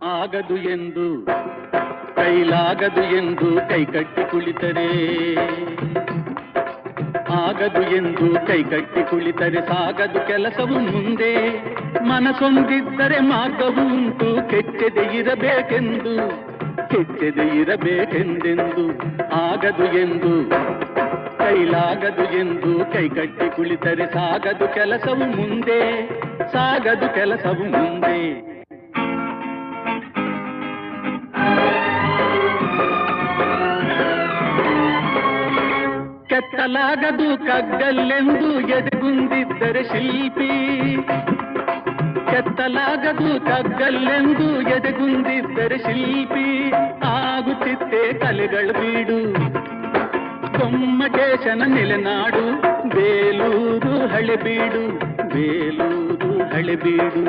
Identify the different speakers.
Speaker 1: ಆಗದು ಎಂದು ಕೈಲಾಗದು ಎಂದು ಕೈಕಟ್ಟಿ ಕುಳಿತರೆ, ಆಗದು ಎಂದು ಕೈಕಟ್ಟಿ ಕುಳಿತರೆ ಸಾಗದು ಕೆಲಸವು ಮುಂದೆ. ಮನಸೊಂದಿದ್ದರೆ ಮಾರ್ಗವು ಉಂಟು, ಕೆಚ್ಚದೆ ಇರಬೇಕೆಂದು, ಕೆಚ್ಚದೆ ಇರಬೇಕೆಂದೆಂದು. ಆಗದು ಎಂದು ಕೈಲಾಗದು ಎಂದು ಕೈಕಟ್ಟಿ ಕುಳಿತರೆ ಸಾಗದು ಕೆಲಸವು ಮುಂದೆ, ಸಾಗದು ಕೆಲಸವು ಮುಂದೆ. ಕೆತ್ತಲಾಗದು ಕಗ್ಗಲ್ಲೆಂದು ಎದೆಗುಂದಿದ್ದರೆ ಶಿಲ್ಪಿ, ಕೆತ್ತಲಾಗದು ಕಗ್ಗಲ್ಲೆಂದು ಎದೆಗುಂದಿದ್ದರೆ ಶಿಲ್ಪಿ. ಆಗುತ್ತಿತ್ತೆ ಕಲೆಗಳ ಬೀಡು, ಗೊಮ್ಮಟೇಶನ ನೆಲೆನಾಡು, ಬೇಲೂರು ಹಳೆಬೀಡು, ಬೇಲೂರು ಹಳೆಬೀಡು.